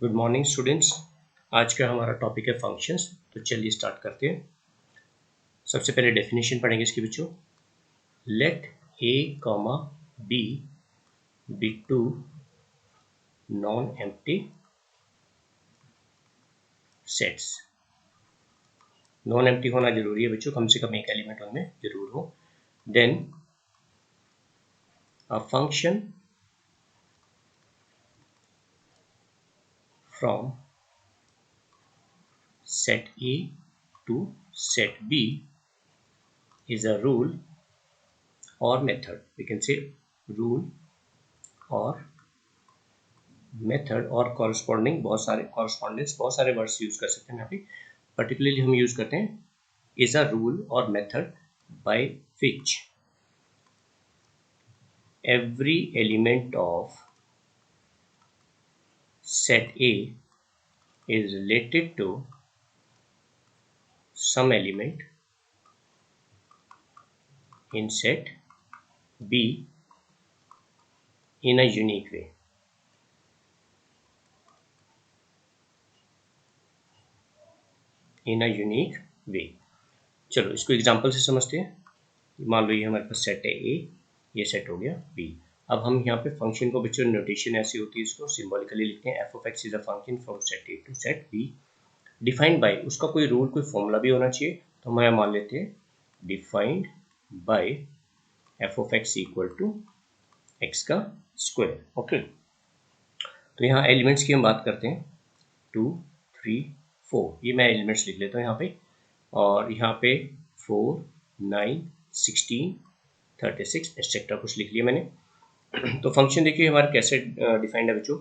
Good morning students. आज का हमारा टॉपिक है फंक्शंस। तो चलिए स्टार्ट करते हैं। सबसे पहले डेफिनेशन पढ़ेंगे इसकी बच्चों। Let A comma B be two non empty sets. Non empty होना जरूरी है बच्चों, कम से कम एक एलिमेंट उनमें जरूर हो। Then a function from set A to set B is a rule or method. We can say rule or method और कॉरस्पॉन्डिंग, बहुत सारे कॉरस्पॉन्डेंस, बहुत सारे वर्ड्स यूज कर सकते हैं। यहाँ पे पर्टिकुलरली हम यूज करते हैं इज अ रूल और method by which every element of set A is related to some element in set B in a unique way. In a unique way. चलो इसको एग्जांपल से समझते हैं। मान लो ये हमारे पास सेट है ए, ये सेट हो गया बी। अब हम यहाँ पे फंक्शन को बच्चों नोटेशन ऐसी होती है, इसको सिंबॉलिकली लिखते हैं। F of X is a function from set A to set B defined by, उसका कोई रूल कोई फॉर्मूला भी होना चाहिए। तो हम यहाँ मान लेते हैं defined by F of X equal to X का स्क्वायर। ओके, तो यहाँ एलिमेंट्स की हम बात करते हैं 2, 3, 4। ये मैं एलिमेंट्स लिख लेता हूँ यहाँ पे, और यहाँ पे 4, 9, 16, 36 एक्सेट्रा कुछ लिख लिया मैंने। तो फंक्शन देखिए हमारा कैसे डिफाइंड है बच्चों,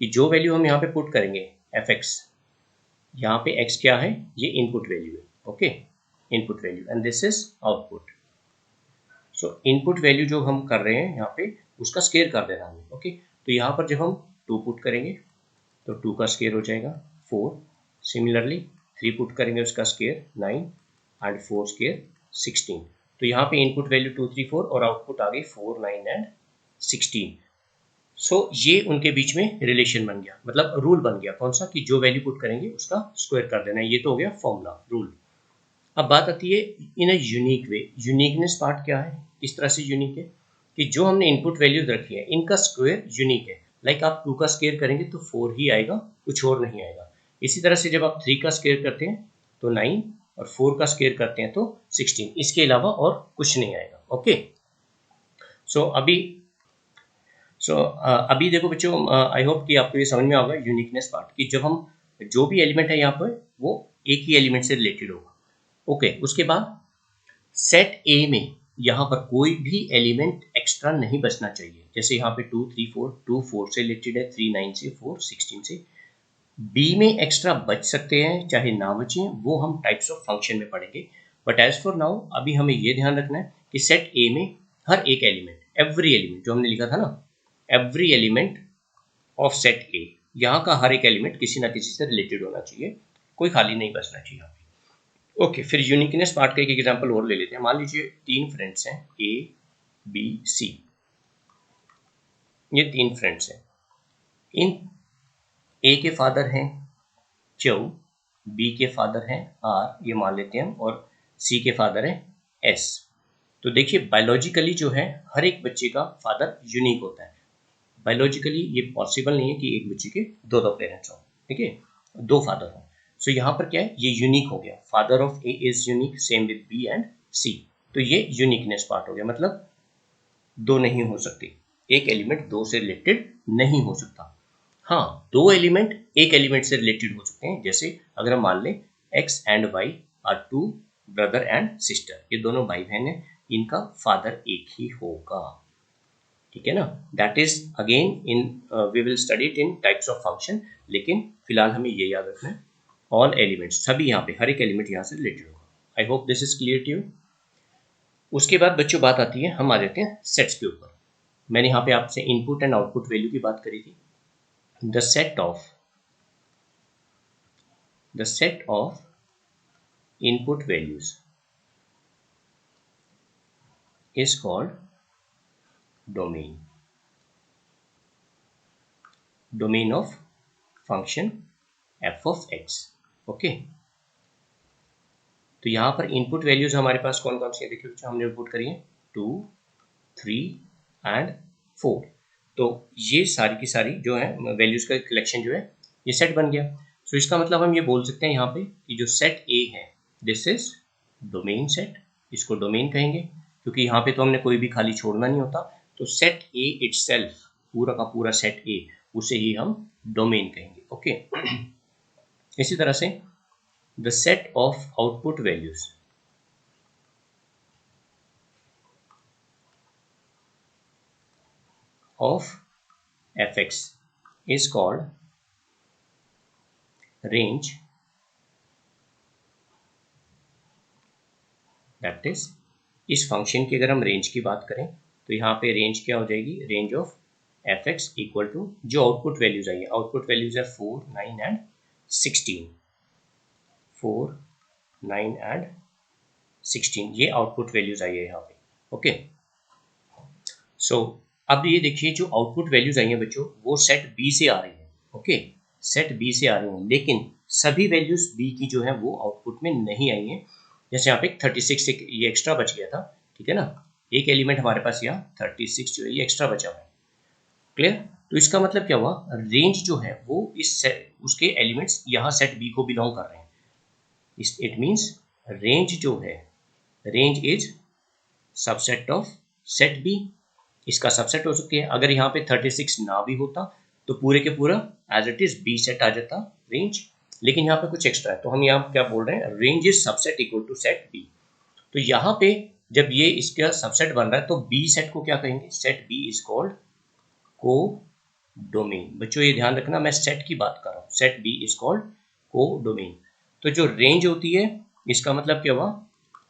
कि जो वैल्यू हम यहाँ पे पुट करेंगे एफ एक्स, यहाँ पे एक्स क्या है, ये इनपुट वैल्यू है। Okay, input value and this is output. So input value जो हम कर रहे हैं यहाँ पे, उसका स्केयर कर देना हमें। ओके, तो यहाँ पर जब हम 2 पुट करेंगे तो 2 का स्केयर हो जाएगा 4। सिमिलरली 3 पुट करेंगे, उसका स्केयर 9 एंड 4 स्केयर 16। तो यहाँ पे इनपुट वैल्यू 2, 3, 4 और आउटपुट आ गई 4, 9 एंड 16। सो ये उनके बीच में रिलेशन बन गया, मतलब रूल बन गया। कौन सा, कि जो वैल्यू पुट करेंगे उसका स्क्वायर कर देना है। ये तो हो गया फॉर्मूला, रूल। अब बात आती है in a unique way. Uniqueness part क्या है, किस तरह से यूनिक है, कि जो हमने इनपुट वैल्यूज रखी है इनका स्क्वायर यूनिक है। लाइक आप 2 का स्क्वायर करेंगे तो 4 ही आएगा, कुछ और नहीं आएगा। इसी तरह से जब आप 3 का स्क्वायर करते हैं तो 9 और 4 का स्क्वायर करते हैं तो 16, इसके अलावा और कुछ नहीं आएगा। ओके, सो अभी देखो बच्चों, आई होप कि आपको ये समझ में आएगा यूनिकनेस पार्ट, कि जब हम जो भी एलिमेंट है यहाँ पर वो एक ही एलिमेंट से रिलेटेड होगा। ओके, उसके बाद सेट ए में यहाँ पर कोई भी एलिमेंट एक्स्ट्रा नहीं बचना चाहिए। जैसे यहाँ पे 2, 3, 4, 2 4 से रिलेटेड है, 3 9 से, 4 16 से। बी में एक्स्ट्रा बच सकते हैं चाहे ना बचे, वो हम टाइप्स ऑफ फंक्शन में पढ़ेंगे। बट एज फॉर नाउ अभी हमें ये ध्यान रखना है कि सेट ए में हर एक एलिमेंट, एवरी एलिमेंट, जो हमने लिखा था ना, एवरी एलिमेंट ऑफ सेट ए, यहाँ का हर एक एलिमेंट किसी ना किसी से रिलेटेड होना चाहिए, कोई खाली नहीं बचना चाहिए। ओके, फिर यूनिकनेस पार्ट का एक एग्जांपल और ले लेते हैं। मान लीजिए 3 फ्रेंड्स हैं, ए बी सी। ये 3 फ्रेंड्स हैं। इन ए के फादर हैं चौ, बी के फादर हैं आर, ये मान लेते हैं हम, और सी के फादर हैं एस। तो देखिए बायोलॉजिकली जो है हर एक बच्चे का फादर यूनिक होता है। बायोलॉजिकली ये पॉसिबल नहीं है कि एक बच्चे के दो पेरेंट्स हों, ठीक है, 2 फादर हों। सो यहाँ पर क्या है, ये यूनिक हो गया। Father of A is unique, same with B and C. तो ये यूनिकनेस पार्ट हो गया, मतलब 2 नहीं हो सकते, एक एलिमेंट 2 से रिलेटेड नहीं हो सकता। हाँ, 2 एलिमेंट एक एलिमेंट से रिलेटेड हो सकते हैं। जैसे अगर हम मान लें X and Y are 2 brother and sister, ये दोनों भाई बहन हैं, इनका फादर एक ही होगा, ठीक है ना। That is again in we will study it in types of function, लेकिन फिलहाल हमें ये याद रखना है ऑल एलिमेंट्स, सभी यहाँ पे हर एक एलिमेंट यहाँ से रिलेटेड होगा। I hope this is clear to you. उसके बाद बच्चों बात आती है, हम आ जाते हैं सेट्स के ऊपर। मैंने यहाँ पे आपसे इनपुट एंड आउटपुट वैल्यू की बात करी थी। The set of input values is called domain of function F of x. Okay, तो यहाँ पर इनपुट वैल्यूज हमारे पास कौन कौन सी है, देखिए बच्चों हमने इनपुट करी है 2, 3 एंड 4। तो ये सारी की सारी जो है वैल्यूज का कलेक्शन जो है ये सेट बन गया। सो इसका मतलब हम ये बोल सकते हैं यहाँ पे कि जो सेट ए है दिस इज डोमेन सेट, इसको डोमेन कहेंगे क्योंकि यहाँ पे तो हमने कोई भी खाली छोड़ना नहीं होता। तो सेट ए इटसेल्फ, पूरा का पूरा सेट ए, उसे ही हम डोमेन कहेंगे। ओके इसी तरह से the set of output values of fx is called range, that is इस फंक्शन की अगर हम रेंज की बात करें तो यहाँ पे रेंज क्या हो जाएगी, range of F X equal to जो आउटपुट वैल्यूज आई है, आउटपुट वैल्यूज है 4, 9 एंड 16, 4, 9 एंड 16, ये आउटपुट वैल्यूज आई है यहाँ पे। ओके सो अब ये देखिए जो आउटपुट वैल्यूज आई हैं बच्चों वो सेट बी से आ रही है। ओके सेट बी से आ रही हैं, लेकिन सभी वैल्यूज बी की जो है वो आउटपुट में नहीं आई हैं। जैसे यहाँ पे 36 एक ये एक्स्ट्रा बच गया था, ठीक है ना, एक एलिमेंट हमारे पास यहाँ 36 जो है ये एक्स्ट्रा बचा हुआ है। क्लियर, तो इसका मतलब क्या हुआ, रेंज जो है वो इस उसके एलिमेंट्स यहाँ सेट बी को बिलोंग कर रहे हैं। इट मीन्स रेंज जो है, range is subset of set B, इसका सबसेट हो सकती है। अगर यहाँ पे 36 ना भी होता तो पूरे के पूरा as it is B set आ जाता रेंज, लेकिन यहाँ पे कुछ एक्स्ट्रा है तो हम यहाँ क्या बोल रहे हैं, range is subset equal to set B. तो यहाँ पे जब ये इसका सबसेट बन रहा है तो बी सेट को क्या कहेंगे, सेट बी इज कॉल्ड को डोमेन। बच्चों ये ध्यान रखना मैं सेट की बात कर रहा हूँ, set B is called codomain. तो जो रेंज होती है इसका मतलब क्या हुआ,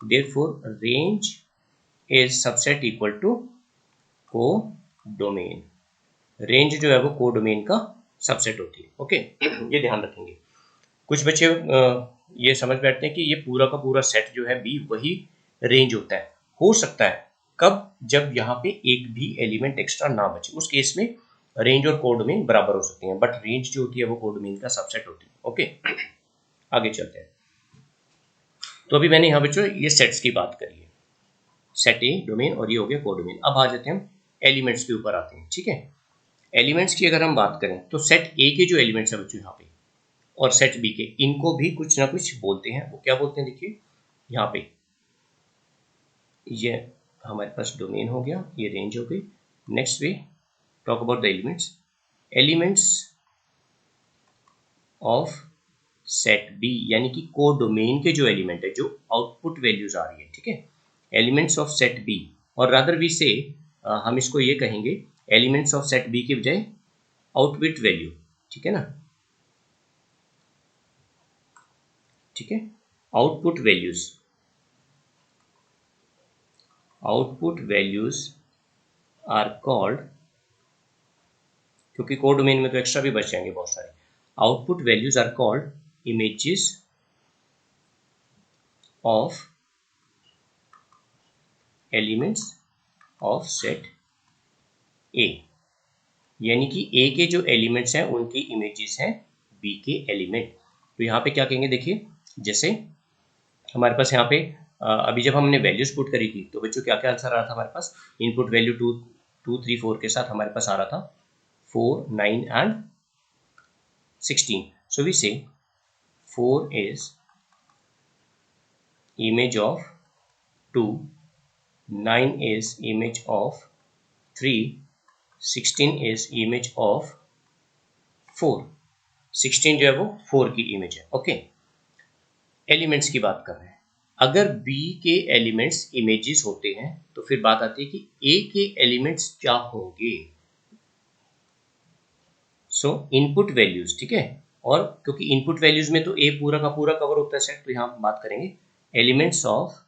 therefore range is subset equal to codomain, range जो है वो को डोमेन का सबसेट होती है। ओके ये ध्यान रखेंगे। कुछ बच्चे ये समझ बैठते हैं कि ये पूरा का पूरा सेट जो है बी वही रेंज होता है। हो सकता है कब, जब यहाँ पे एक भी एलिमेंट एक्स्ट्रा ना बचे, उस केस में रेंज और को डोमेन बराबर हो सकती हैं, बट रेंज जो होती है वो को डोमेन का सबसेट होती है। ओके आगे चलते हैं। तो अभी मैंने यहाँ बच्चों ये सेट्स की बात करी है, सेट ए डोमेन और ये हो गया को डोमेन। अब आ जाते हैं हम एलिमेंट्स के ऊपर आते हैं। ठीक है, एलिमेंट्स की अगर हम बात करें तो सेट ए के जो एलिमेंट्स है बच्चों यहाँ पे और सेट बी के, इनको भी कुछ ना कुछ बोलते हैं। वो क्या बोलते हैं, देखिए यहाँ पे ये हमारे पास डोमेन हो गया, ये रेंज हो गई। Next we talk about the elements, elements of set B यानी कि को डोमेन के जो एलिमेंट है, जो आउटपुट वैल्यूज आ रही है, ठीक है, एलिमेंट्स ऑफ सेट बी, और रादर वी से हम इसको ये कहेंगे एलिमेंट्स ऑफ सेट बी के बजाय आउटपुट वैल्यू, ठीक है ना, ठीक है, output values, output values are called, क्योंकि को डोमेन में तो एक्स्ट्रा भी बच जाएंगे बहुत सारे, output values are called images of elements of set A, यानी कि ए के जो एलिमेंट्स हैं उनकी इमेजेस हैं बी के एलिमेंट। तो यहाँ पे क्या कहेंगे, देखिए जैसे हमारे पास यहाँ पे अभी जब हमने वैल्यूज पुट करी थी तो बच्चों क्या क्या आंसर आ रहा था हमारे पास, इनपुट वैल्यू 2, 2, 3, 4 के साथ हमारे पास आ रहा था 4, 9 एंड 16। सो वी से 4 is image of 2, 9 is image of 3, 16 is image of 4, 16 जो है वो 4 की इमेज है। ओके एलिमेंट्स की बात कर रहे हैं, अगर B के एलिमेंट्स इमेजेस होते हैं तो फिर बात आती है कि A के एलिमेंट्स क्या होंगे। सो इनपुट वैल्यूज, ठीक है, और क्योंकि इनपुट वैल्यूज में तो A पूरा का पूरा कवर होता है सेट, तो यहाँ बात करेंगे elements of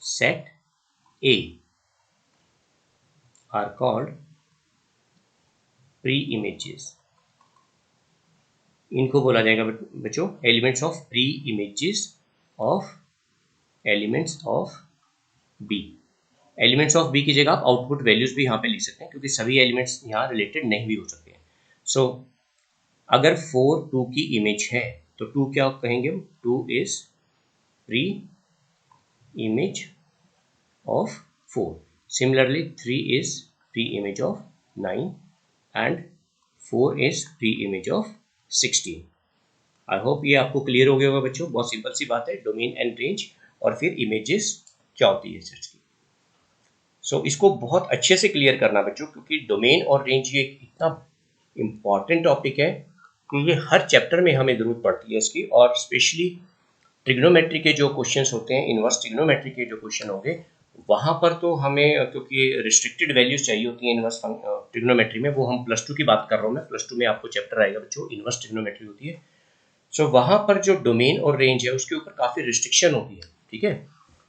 set A are called pre-images, इनको बोला जाएगा बच्चों elements of pre images of elements of B. Elements of B की जगह आप आउटपुट वैल्यूज भी यहाँ पे लिख सकते हैं क्योंकि सभी एलिमेंट्स यहाँ रिलेटेड नहीं भी हो सकते हैं। सो अगर 4 2 की इमेज है तो 2 क्या कहेंगे हम, 2 is pre image of 4. Similarly, 3 is pre-image of 9 and 4 is pre-image of 16. I hope ये आपको क्लियर हो गया होगा बच्चों। बहुत सिंपल सी बात है, डोमेन एंड रेंज और फिर इमेजेस क्या होती है सर्च की। सो इसको बहुत अच्छे से क्लियर करना बच्चों, क्योंकि डोमेन और रेंज ये इतना इम्पॉर्टेंट टॉपिक है कि ये हर चैप्टर में हमें जरूरत पड़ती है इसकी, और स्पेशली ट्रिग्नोमेट्री के जो क्वेश्चंस होते हैं, इनवर्स ट्रिग्नोमेट्री के जो क्वेश्चन होंगे वहाँ पर तो हमें, क्योंकि रिस्ट्रिक्टेड वैल्यूज चाहिए होती हैं इनवर्स ट्रिग्नोमेट्री में, वो हम +2 की बात कर रहा हूँ मैं, +2 में आपको चैप्टर आएगा बच्चों, इनवर्स ट्रिग्नोमेट्री होती है। सो वहाँ पर जो डोमेन और रेंज है उसके ऊपर काफ़ी रिस्ट्रिक्शन होती है, ठीक है।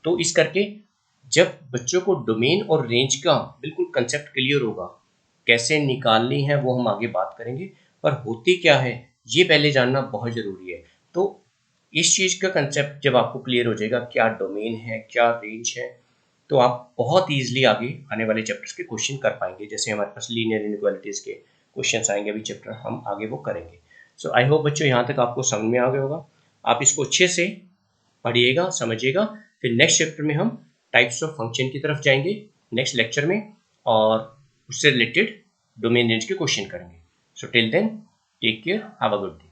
तो इस करके जब बच्चों को डोमेन और रेंज का बिल्कुल कंसेप्ट क्लियर होगा, कैसे निकालनी है वो हम आगे बात करेंगे, पर होती क्या है ये पहले जानना बहुत ज़रूरी है। तो इस चीज़ का कंसेप्ट जब आपको क्लियर हो जाएगा, क्या डोमेन है क्या रेंज है, तो आप बहुत ईजिली आगे आने वाले चैप्टर्स के क्वेश्चन कर पाएंगे। जैसे हमारे पास लीनियर इनइक्वालिटीज़ के क्वेश्चन आएंगे अभी चैप्टर, हम आगे वो करेंगे। सो आई होप बच्चों यहाँ तक आपको समझ में आ गया होगा। आप इसको अच्छे से पढ़िएगा, समझिएगा। फिर नेक्स्ट चैप्टर में हम टाइप्स ऑफ फंक्शन की तरफ जाएंगे नेक्स्ट लेक्चर में, और उससे रिलेटेड डोमेन रेंज के क्वेश्चन करेंगे। So till then take care, have a good day.